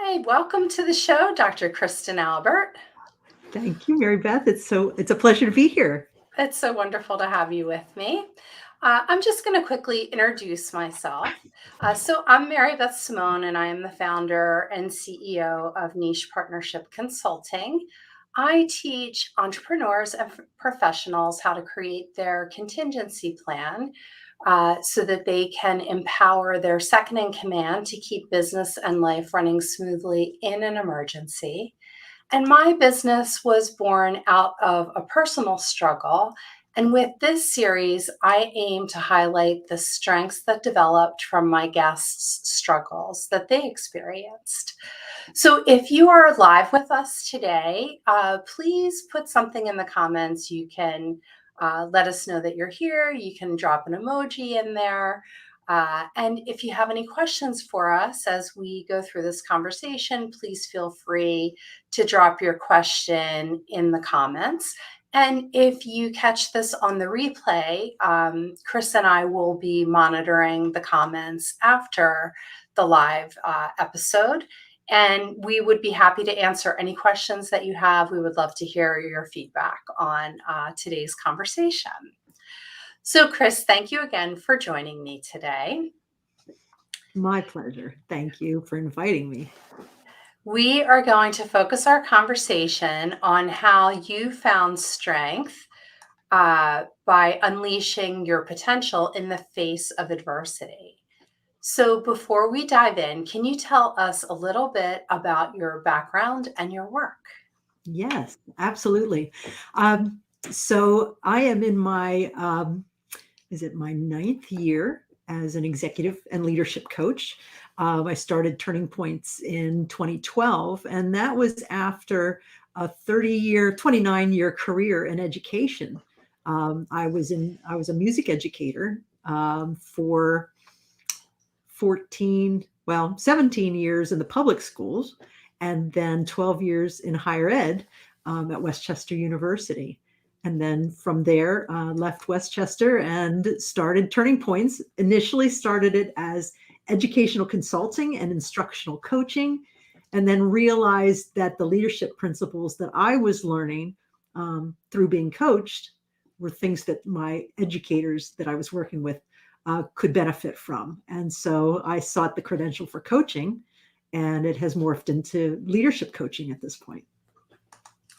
Hi, welcome to the show, Dr. Kristen Albert. Thank you, Mary Beth. It's a pleasure to be here. It's so wonderful to have you with me. I'm just going to quickly introduce myself. So I'm Mary Beth Simone, and I am the founder and CEO of Niche Partnership Consulting. I teach entrepreneurs and professionals how to create their contingency plan so that they can empower their second in command to keep business and life running smoothly in an emergency. And my business was born out of a personal struggle. And with this series, I aim to highlight the strengths that developed from my guests' struggles that they experienced. So if you are live with us today, please put something in the comments. You can let us know that you're here. You can drop an emoji in there. And if you have any questions for us as we go through this conversation, please feel free to drop your question in the comments. And if you catch this on the replay, Kris and I will be monitoring the comments after the live episode. And we would be happy to answer any questions that you have. We would love to hear your feedback on today's conversation. So, Kris, thank you again for joining me today. My pleasure. Thank you for inviting me. We are going to focus our conversation on how you found strength by unleashing your potential in the face of adversity. So, before we dive in, can you tell us a little bit about your background and your work? Yes, absolutely. So I am in my my ninth year as an executive and leadership coach. I started Turning Points in 2012, and that was after a 29-year career in education. I was a music educator for 17 years in the public schools, and then 12 years in higher ed at Westchester University. And then from there, left Westchester and started Turning Points. Initially started it as educational consulting and instructional coaching, and then realized that the leadership principles that I was learning through being coached were things that my educators that I was working with could benefit from. And so I sought the credential for coaching, and it has morphed into leadership coaching at this point.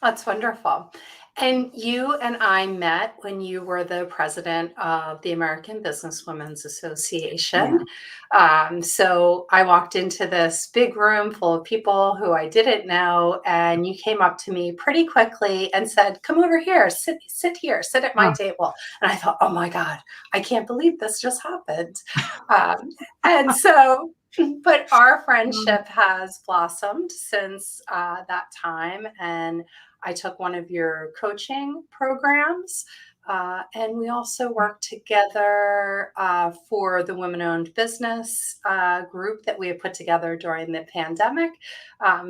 That's wonderful. And you and I met when you were the president of the American Businesswomen's Association. Yeah. So I walked into this big room full of people who I didn't know, and you came up to me pretty quickly and said, "Come over here, sit here, sit at my table." And I thought, "Oh my God, I can't believe this just happened." And so, but our friendship has blossomed since that time. And I took one of your coaching programs, and we also worked together for the women-owned business group that we had put together during the pandemic.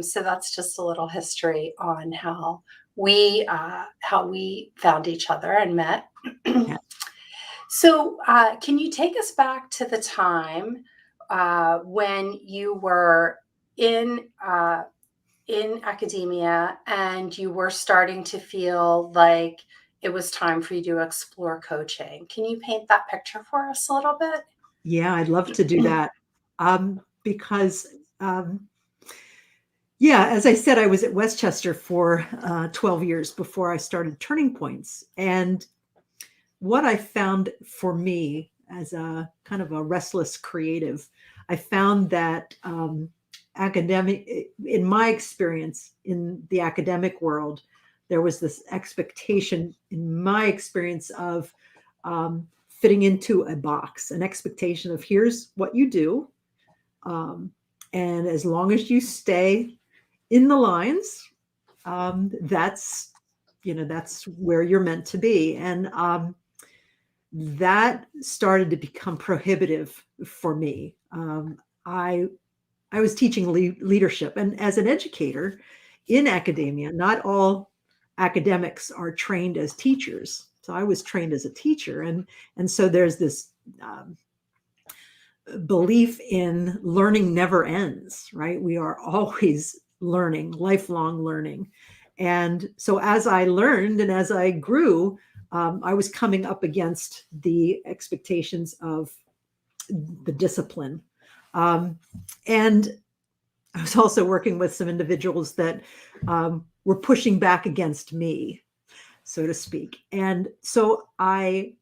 So that's just a little history on how we found each other and met. So can you take us back to the time when you were in academia and you were starting to feel like it was time for you to explore coaching? Can you paint that picture for us a little bit? Yeah, I'd love to do that. Because, as I said, I was at Westchester for 12 years before I started Turning Points. And what I found for me as a kind of a restless creative, I found that in my experience in the academic world, there was this expectation in my experience of fitting into a box, an expectation of here's what you do. And as long as you stay in the lines, that's where you're meant to be. And that started to become prohibitive for me. I was teaching leadership, and as an educator in academia, not all academics are trained as teachers. So I was trained as a teacher, and so there's this belief in learning never ends, right? We are always learning, lifelong learning. And so as I learned and as I grew, I was coming up against the expectations of the discipline. And I was also working with some individuals that were pushing back against me, so to speak. And so I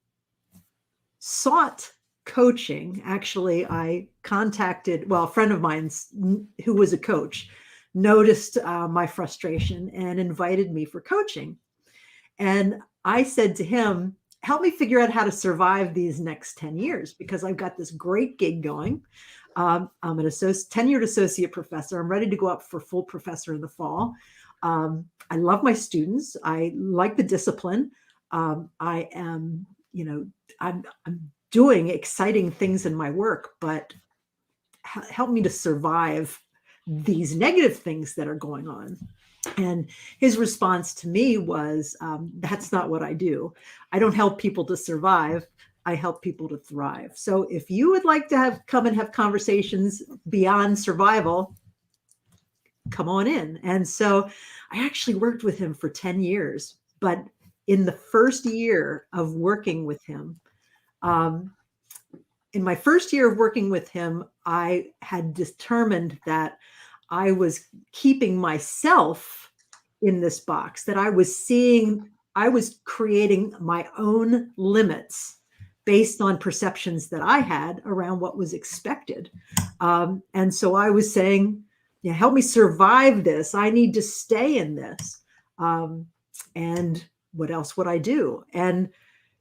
sought coaching. Actually, I contacted, well, a friend of mine who was a coach noticed my frustration and invited me for coaching. And I said to him, help me figure out how to survive these next 10 years because I've got this great gig going. I'm an tenured associate professor. I'm ready to go up for full professor in the fall. I love my students. I like the discipline. I am, I'm doing exciting things in my work, but help me to survive these negative things that are going on. And his response to me was, that's not what I do. I don't help people to survive. I help people to thrive. So if you would like to come and have conversations beyond survival, come on in. And so I actually worked with him for 10 years. But in the first year of working with him, in my first year of working with him, I had determined that I was keeping myself in this box, that I was creating my own limits based on perceptions that I had around what was expected. And so I was saying, yeah, help me survive this. I need to stay in this. And what else would I do? And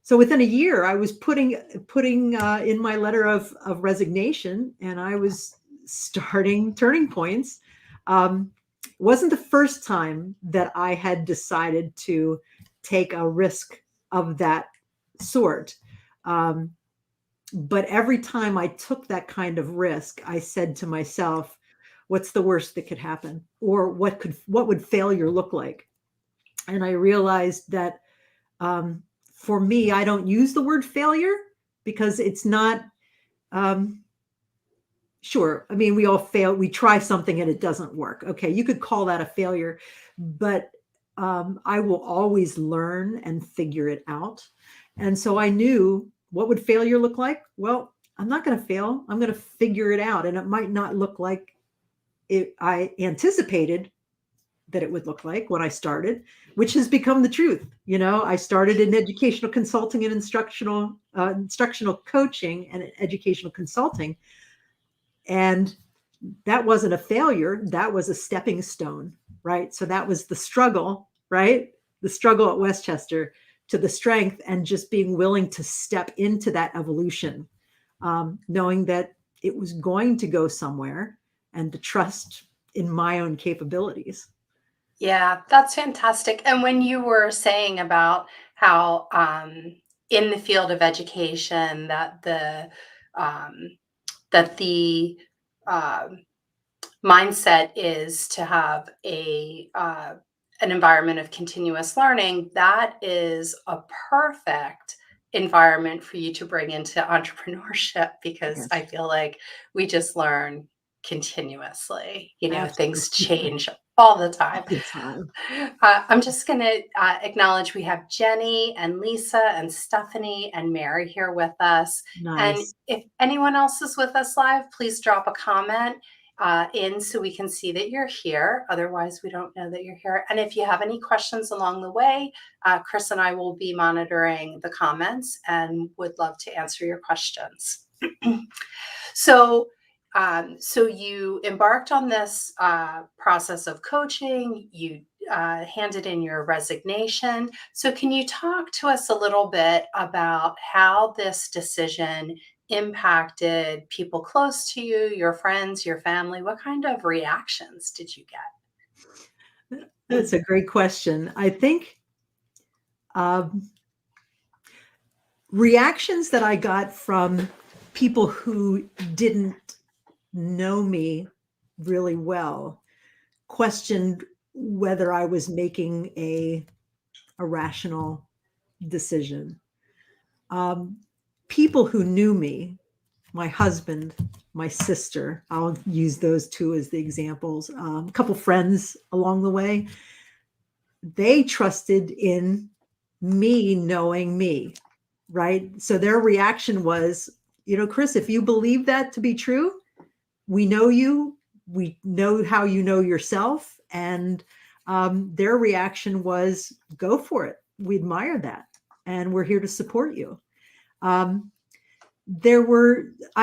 so within a year, I was putting in my letter of resignation, and I was starting turning points. Wasn't the first time that I had decided to take a risk of that sort. But every time I took that kind of risk, I said to myself, what's the worst that could happen? Or what would failure look like? And I realized that for me, I don't use the word failure because it's not, sure. I mean, we all fail. We try something and it doesn't work. Okay, you could call that a failure, but I will always learn and figure it out. And so I knew, what would failure look like? Well, I'm not going to fail. I'm going to figure it out. And it might not look like I anticipated that it would look like when I started, which has become the truth. I started in educational consulting and instructional coaching and educational consulting. And that wasn't a failure. That was a stepping stone, right? So that was the struggle, right? The struggle at Westchester to the strength and just being willing to step into that evolution, knowing that it was going to go somewhere and to trust in my own capabilities. Yeah, that's fantastic. And when you were saying about how in the field of education um, that the mindset is to have an environment of continuous learning, that is a perfect environment for you to bring into entrepreneurship because Yes, I feel like we just learn continuously. Things absolutely. change all the time. All the time. I'm just going to acknowledge we have Jenny and Lisa and Stephanie and Mary here with us. And Nice. if anyone else is with us live, please drop a comment in so we can see that you're here. Otherwise, we don't know that you're here. And if you have any questions along the way, Kris and I will be monitoring the comments and would love to answer your questions. So you embarked on this process of coaching. You handed in your resignation. So can you talk to us a little bit about how this decision impacted people close to you, your friends, your family? What kind of reactions did you get? That's a great question. I think reactions that I got from people who didn't know me really well questioned whether I was making a rational decision. People who knew me, my husband, my sister, I'll use those two as the examples, a couple friends along the way, they trusted in me knowing me, right? So their reaction was, Kris, if you believe that to be true, we know you, we know how you know yourself. And their reaction was, go for it. We admire that. And we're here to support you. I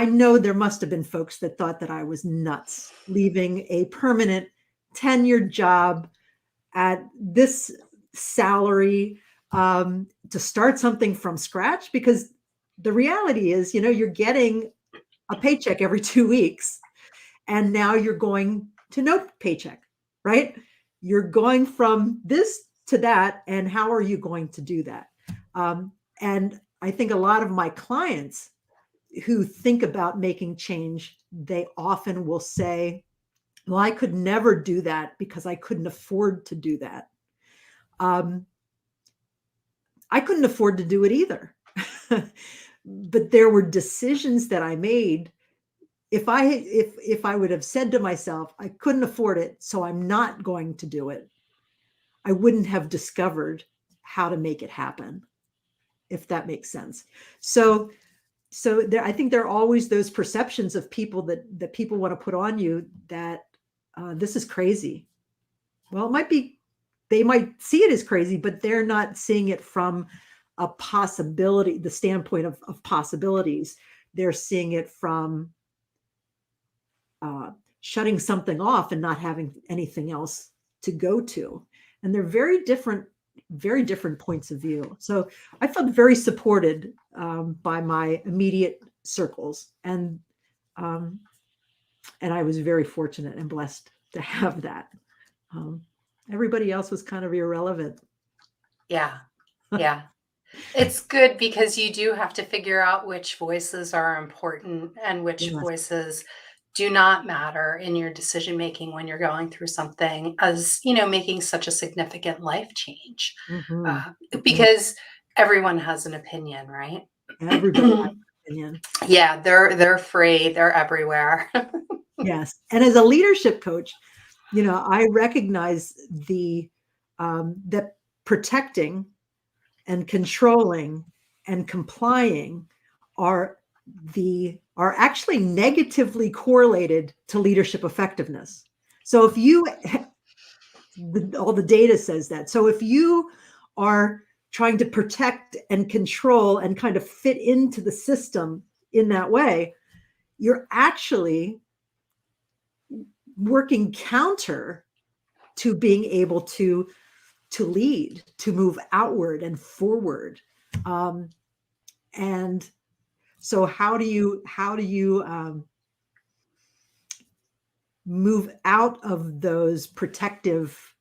know there must have been folks that thought that I was nuts, leaving a permanent tenured job at this salary to start something from scratch, because the reality is, you're getting a paycheck every 2 weeks, and now you're going to no paycheck, right? You're going from this to that, and how are you going to do that? And I think a lot of my clients who think about making change, they often will say, well, I could never do that because I couldn't afford to do that. I couldn't afford to do it either. But there were decisions that I made. If I would have said to myself, I couldn't afford it, so I'm not going to do it, I wouldn't have discovered how to make it happen, if that makes sense. So I think there are always those perceptions of people that people want to put on you that this is crazy. Well, it might be, they might see it as crazy, but they're not seeing it from a possibility, the standpoint of possibilities. They're seeing it from shutting something off and not having anything else to go to. And they're very different points of view. So I felt very supported by my immediate circles. And I was very fortunate and blessed to have that. Everybody else was kind of irrelevant. Yeah. Yeah. It's good because you do have to figure out which voices are important and which Yes. voices do not matter in your decision making when you're going through something as, making such a significant life change. Because everyone has an opinion, right? Everybody has an opinion. Yeah, they're free. They're everywhere. Yes. And as a leadership coach, I recognize that protecting and controlling and complying are actually negatively correlated to leadership effectiveness. So all the data says that. So if you are trying to protect and control and kind of fit into the system in that way, you're actually working counter to being able to lead, to move outward and forward. And so how do you move out of those protective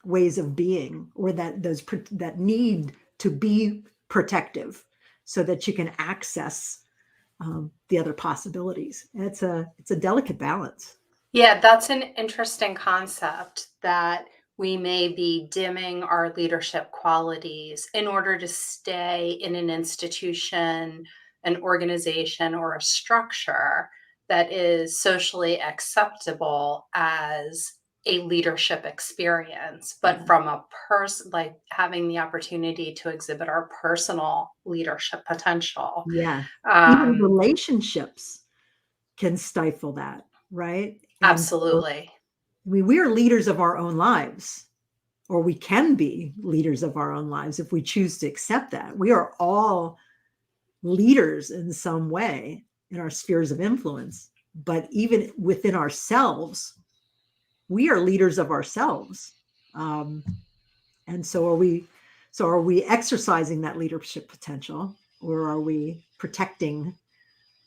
ways of being, or that need to be protective, so that you can access the other possibilities? It's a delicate balance. Yeah, that's an interesting concept, that we may be dimming our leadership qualities in order to stay in an institution, an organization, or a structure that is socially acceptable as a leadership experience, but from a person, like having the opportunity to exhibit our personal leadership potential. Yeah. Even Um, relationships can stifle that, right? And so, Absolutely. we are leaders of our own lives, or we can be leaders of our own lives if we choose to accept that. We are all leaders in some way in our spheres of influence, but even within ourselves, we are leaders of ourselves. And so are we exercising that leadership potential, or are we protecting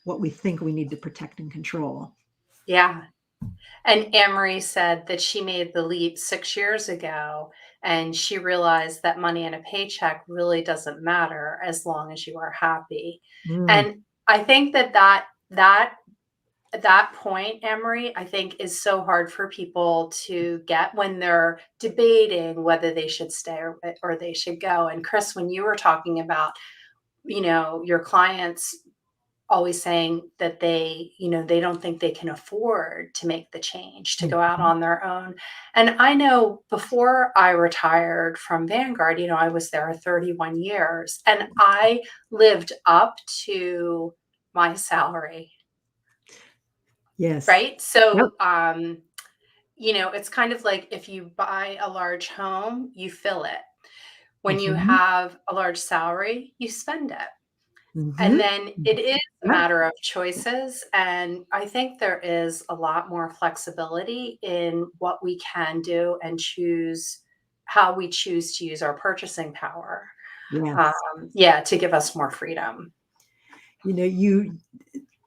what we think we need to protect and control? Yeah. And Anne-Marie said that she made the leap 6 years ago, and she realized that money and a paycheck really doesn't matter as long as you are happy. Mm, And I think that point, Anne-Marie, I think is so hard for people to get when they're debating whether they should stay or they should go. And Kris, when you were talking about, your clients always saying that they don't think they can afford to make the change to go out Mhm. on their own. And I know before I retired from Vanguard, I was there 31 years and I lived up to my salary, Yes. right? Yep. So, it's kind of like if you buy a large home, you fill it. When you Mhm. have a large salary, you spend it. And Mhm. then it is a Yep. matter of choices, and I think there is a lot more flexibility in what we can do and choose how we choose to use our purchasing power, Yes. yeah, to give us more freedom. You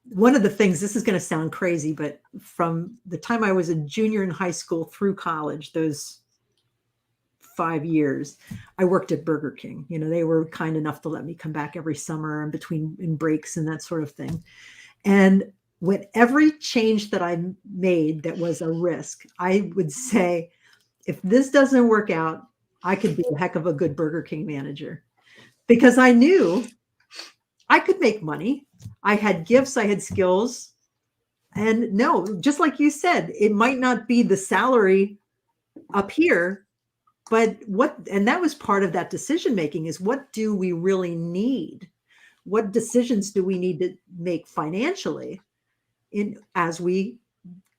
one of the things, this is going to sound crazy, but from the time I was a junior in high school through college, those 5 years, I worked at Burger King. They were kind enough to let me come back every summer and between in breaks and that sort of thing. And with every change that I made that was a risk, I would say, if this doesn't work out, I could be a heck of a good Burger King manager because I knew I could make money. I had gifts, I had skills. And no, just like you said, it might not be the salary up here, but and that was part of that decision making, is what do we really need? What decisions do we need to make financially as we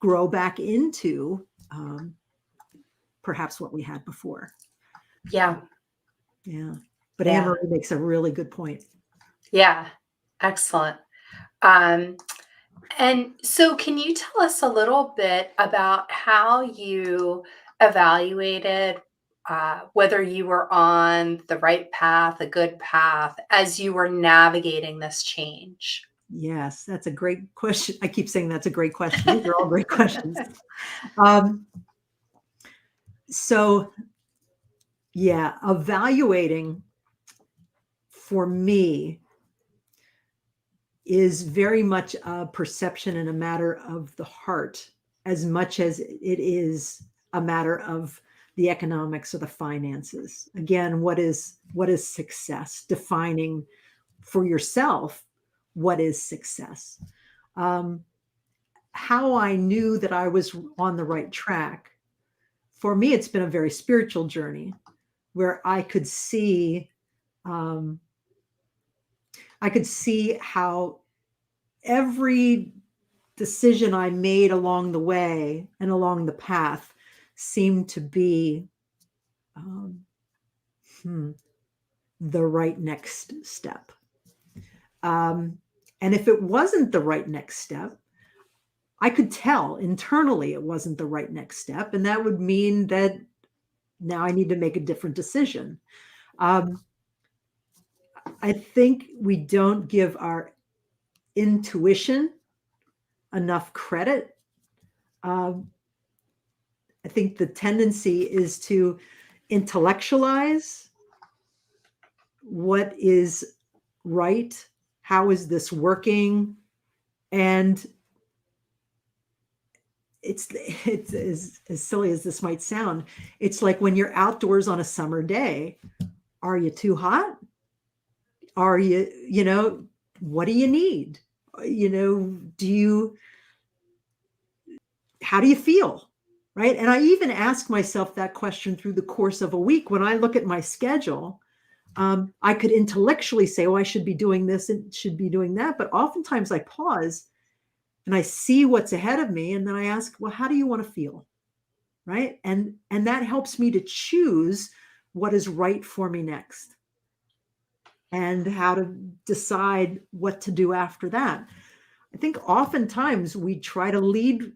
grow back into perhaps what we had before? Yeah, Yeah. But Anne yeah, Marie makes a really good point. yeah, excellent. Um, and so can you tell us a little bit about how you evaluated, whether you were on the right path, a good path, as you were navigating this change? Yes, that's a great question. I keep saying that's a great question. These are all great questions. Um, so yeah, evaluating for me is very much a perception and a matter of the heart as much as it is a matter of the economics or the finances. Again, what is success? Defining for yourself what is success. Um, how I knew that I was on the right track. For me, it's been a very spiritual journey where um, I could see how every decision I made along the way and along the path seemed to be um, hmm, the right next step. Um, and if it wasn't the right next step, I could tell internally it wasn't the right next step. And that would mean that now I need to make a different decision. Um, I think we don't give our intuition enough credit. Um, I think the tendency is to intellectualize what is right, how is this working, and it's as silly as this might sound. It's like when you're outdoors on a summer day, are you too hot? Are what do you need? Do you how do you feel? Right? And I even ask myself that question through the course of a week when I look at my schedule. I could intellectually say, oh, I should be doing this and should be doing that. But oftentimes I pause and I see what's ahead of me. And then I ask, well, how do you want to feel? Right. And that helps me to choose what is right for me next and how to decide what to do after that. I think oftentimes we try to lead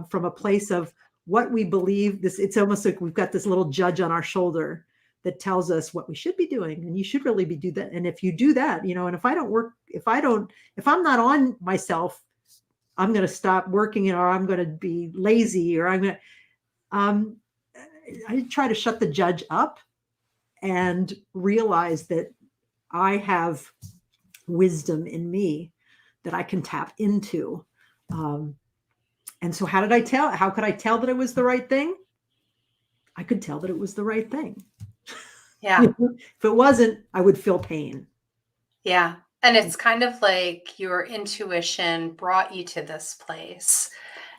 from a place of what we believe. It's almost like we've got this little judge on our shoulder that tells us what we should be doing, and you should really be do that. And if you do that, and if I don't work, if I'm not on myself, I'm going to stop working, or I'm going to be lazy, or I'm going to. Um, I try to shut the judge up and realize that I have wisdom in me that I can tap into. Um, And so how could I tell that it was the right thing? I could tell that it was the right thing. Yeah, If it wasn't, I would feel pain. yeah. And it's kind of like your intuition brought you to this place.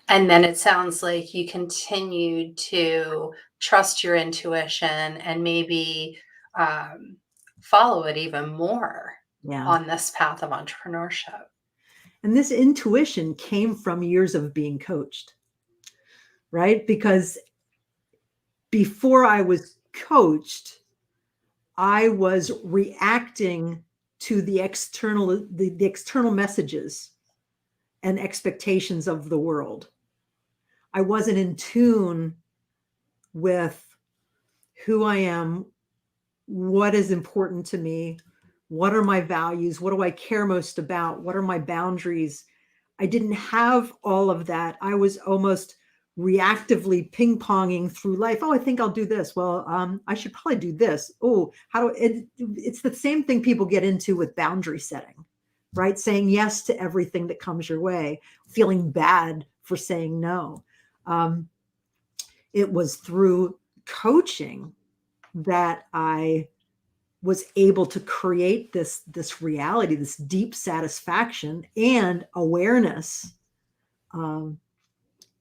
And then it sounds like you continued to trust your intuition and maybe um, follow it even more Yeah. on this path of entrepreneurship. And this intuition came from years of being coached, right? Because before I was coached, I was reacting to the external messages and expectations of the world. I wasn't in tune with who I am, what is important to me, what are my values, what do I care most about, what are my boundaries. I didn't have all of that. I was almost reactively ping-ponging through life. Oh, I think I'll do this. Well, I should probably do this. Oh, it's the same thing people get into with boundary setting, right? Saying yes to everything that comes your way, feeling bad for saying no. It was through coaching that I was able to create this reality, this deep satisfaction and awareness,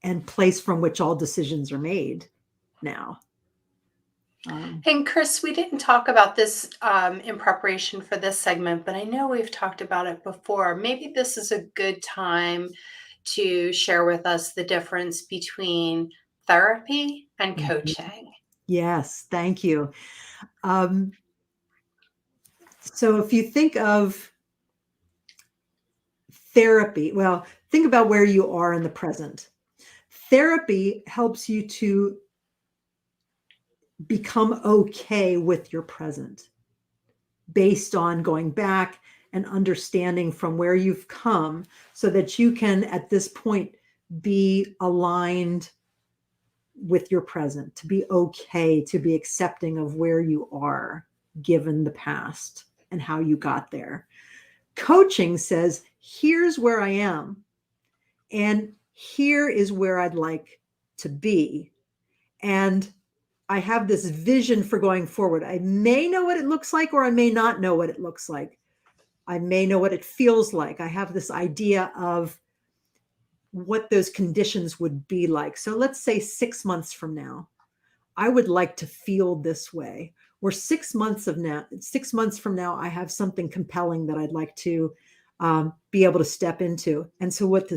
and place from which all decisions are made now. And Kris, we didn't talk about this in preparation for this segment, but I know we've talked about it before. Maybe this is a good time to share with us the difference between therapy and Mhm. coaching. Yes, thank you. So if you think of therapy, well, think about where you are in the present. Therapy helps you to become okay with your present based on going back and understanding from where you've come so that you can, at this point, be aligned with your present, to be okay, to be accepting of where you are given the past and how you got there. Coaching says, here's where I am, and here is where I'd like to be. And I have this vision for going forward. I may know what it looks like, or I may not know what it looks like. I may know what it feels like. I have this idea of what those conditions would be like. So let's say 6 months from now, I would like to feel this way. Or 6 months from now, I have something compelling that I'd like to be able to step into. And so what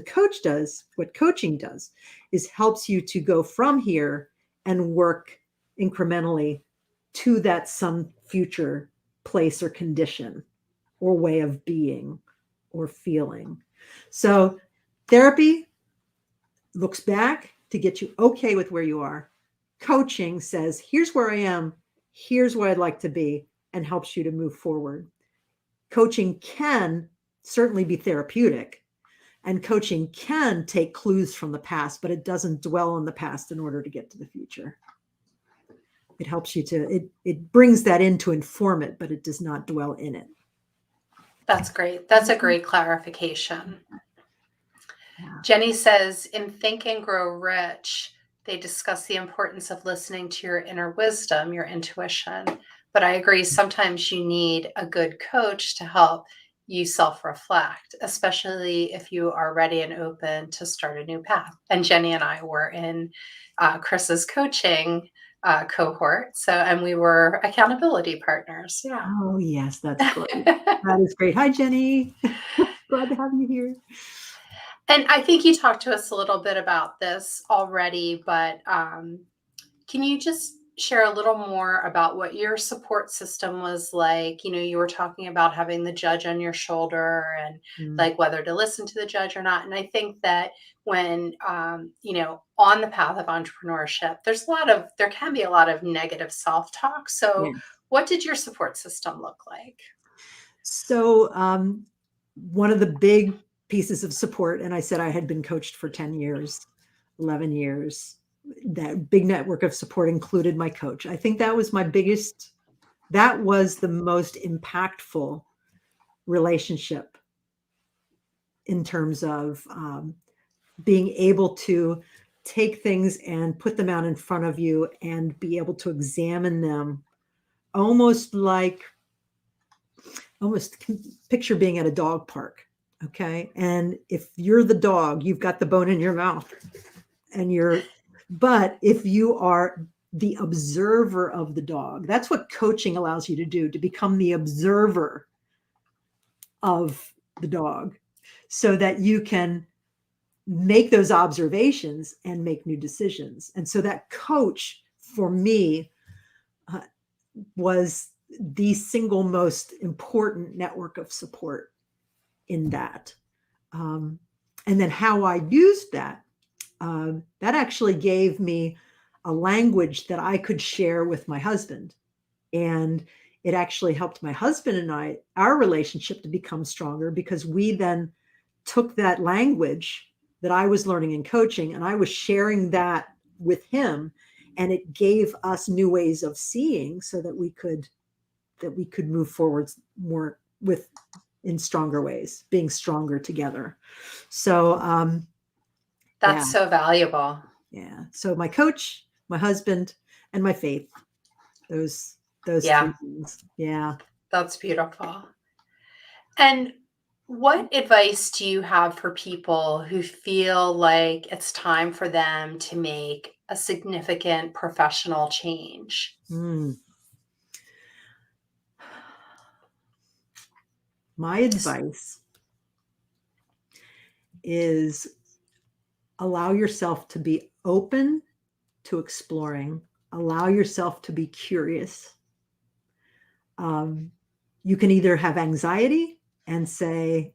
coaching does is helps you to go from here and work incrementally to that some future place or condition or way of being or feeling. So therapy looks back to get you okay with where you are. Coaching says, here's where I am, here's where I'd like to be, and helps you to move forward. Coaching can certainly be therapeutic, and coaching can take clues from the past, but it doesn't dwell on the past in order to get to the future. It helps you it brings that in to inform it, but it does not dwell in it. That's great. That's a great clarification. Yeah. Jenny says, in Think and Grow Rich, they discuss the importance of listening to your inner wisdom, your intuition. But I agree, sometimes you need a good coach to help you self reflect, especially if you are ready and open to start a new path. And Jenny and I were in Kris's coaching cohort. And we were accountability partners. Yeah. Oh, yes, that's great. That is great. Hi, Jenny. Glad to have you here. And I think you talked to us a little bit about this already, but can you just share a little more about what your support system was like? You know, you were talking about having the judge on your shoulder and Mm. like whether to listen to the judge or not. And I think that when, on the path of entrepreneurship, there can be a lot of negative self talk. So, Yeah. what did your support system look like? So, one of the big pieces of support, and I said I had been coached for 10 years, 11 years. That big network of support included my coach. I think that was that was the most impactful relationship in terms of being able to take things and put them out in front of you and be able to examine them almost like almost picture being at a dog park. Okay. And if you're the dog, you've got the bone in your mouth but if you are the observer of the dog, that's what coaching allows you to do, to become the observer of the dog so that you can make those observations and make new decisions. And so that coach for me was the single most important network of support in that. And then how I used that, that actually gave me a language that I could share with my husband. And it actually helped my husband and I, our relationship, to become stronger, because we then took that language that I was learning in coaching and I was sharing that with him. And it gave us new ways of seeing so that we could move forwards more in stronger ways, being stronger together. So That's so valuable. Yeah. So my coach, my husband, and my faith, those Yeah. three things. Yeah. That's beautiful. And what advice do you have for people who feel like it's time for them to make a significant professional change? My advice is allow yourself to be open to exploring, allow yourself to be curious. You can either have anxiety and say,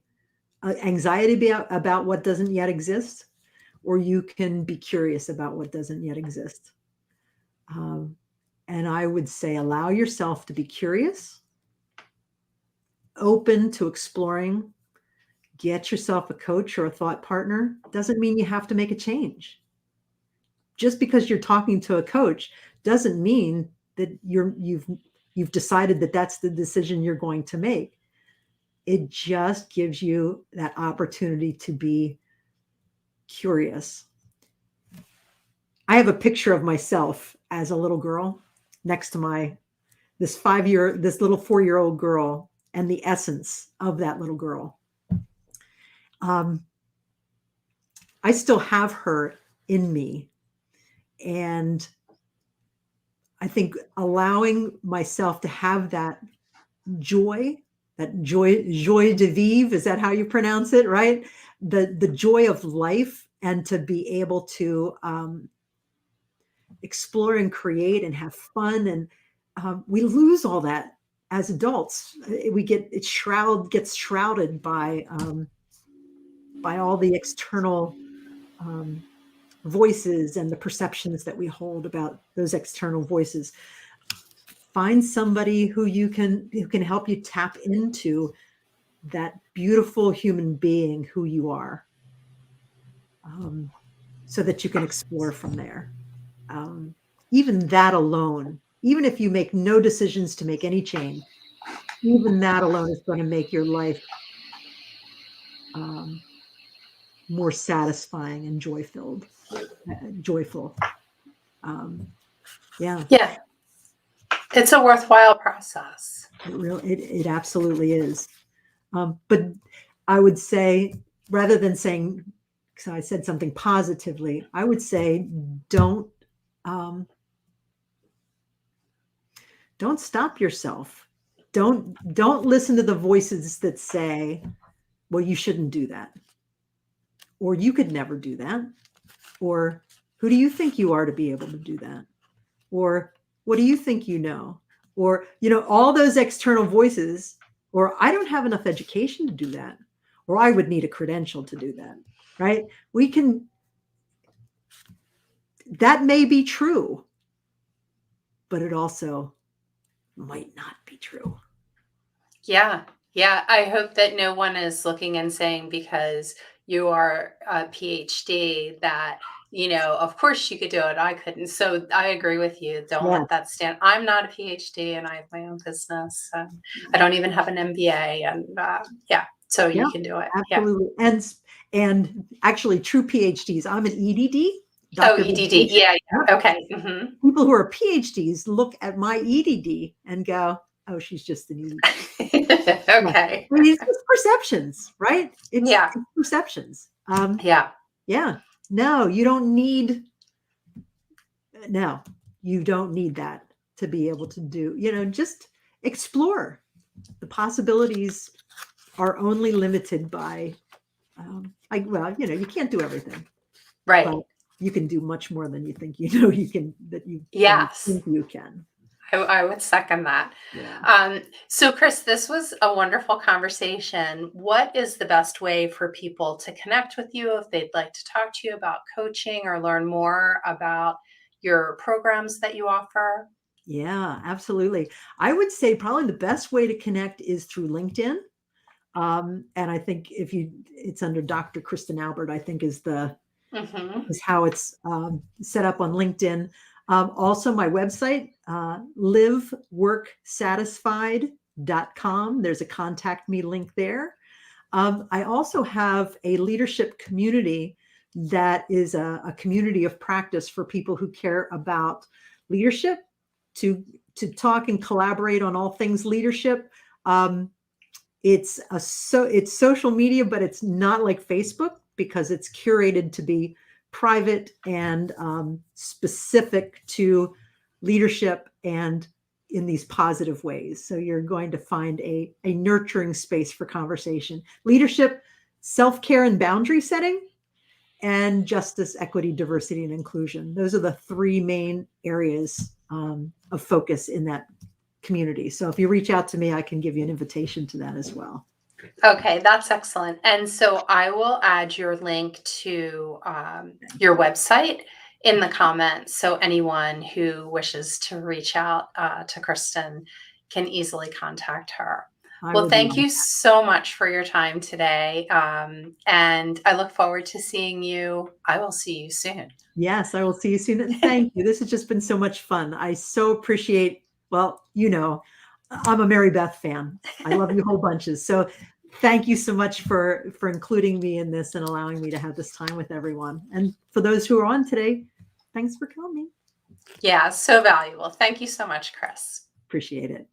anxiety about what doesn't yet exist, or you can be curious about what doesn't yet exist. And I would say allow yourself to be curious, open to exploring. Get yourself a coach or a thought partner. Doesn't mean you have to make a change. Just because you're talking to a coach doesn't mean that you've decided that that's the decision you're going to make. It just gives you that opportunity to be curious. I have a picture of myself as a little girl next to this little 4-year-old girl, and the essence of that little girl. I still have her in me. And I think allowing myself to have that joy de vivre, is that how you pronounce it, right? The joy of life, and to be able to explore and create and have fun. And we lose all that as adults. Gets shrouded by all the external voices and the perceptions that we hold about those external voices. Find somebody who can help you tap into that beautiful human being who you are, so that you can explore from there. Even that alone, even if you make no decisions to make any change, even that alone is going to make your life more satisfying and joyful. Yeah. It's a worthwhile process. It absolutely is. But I would say, rather than saying, because I said something positively, I would say don't stop yourself. Don't listen to the voices that say, well, you shouldn't do that, or you could never do that, or who do you think you are to be able to do that, or what do you think you know, or all those external voices, or I don't have enough education to do that, or I would need a credential to do that, right? That may be true, but it also might not be true. Yeah. I hope that no one is looking and saying, because you are a PhD, that, of course you could do it, I couldn't. So I agree with you. Don't let that stand. I'm not a PhD, and I have my own business. I don't even have an MBA. And so you can do it. Absolutely. Yeah. And actually, true PhDs, I'm an EDD. EDD. Yeah. Okay. Mm-hmm. People who are PhDs look at my EDD and go, oh, she's just an EDD. Yeah. Okay. I mean, it's just perceptions, right? Yeah. It's perceptions. Yeah. Yeah. No, you don't need, no, you don't need that to be able to do, just explore. The possibilities are only limited by, well, you can't do everything, but Right. you can do much more than you think you know you can, than you Yes. think you can. I would second that. Yeah. So, Kris, this was a wonderful conversation. What is the best way for people to connect with you if they'd like to talk to you about coaching or learn more about your programs that you offer? Yeah, absolutely. I would say probably the best way to connect is through LinkedIn. And I think it's under Dr. Kristen Albert, I think Hmm. is how it's set up on LinkedIn. Also, my website, liveworksatisfied.com. There's a contact me link there. I also have a leadership community that is a community of practice for people who care about leadership, to talk and collaborate on all things leadership. It's social media, but it's not like Facebook because it's curated to be private and specific to leadership and in these positive ways. So you're going to find a nurturing space for conversation, leadership, self-care and boundary setting, and justice, equity, diversity, and inclusion. Those are the three main areas of focus in that community. So if you reach out to me, I can give you an invitation to that as well. Okay, that's excellent. And so I will add your link to your website in the comments so anyone who wishes to reach out to Kristen can easily contact her. I Well, would thank love. you so much for your time today. And I look forward to seeing you. I will see you soon. Yes, I will see you soon. And thank you. This has just been so much fun. I so appreciate, well, I'm a Mary Beth fan. I love you whole bunches. So thank you so much for including me in this and allowing me to have this time with everyone. And for those who are on today, thanks for coming. Yeah, so valuable. Thank you so much, Kris. Appreciate it.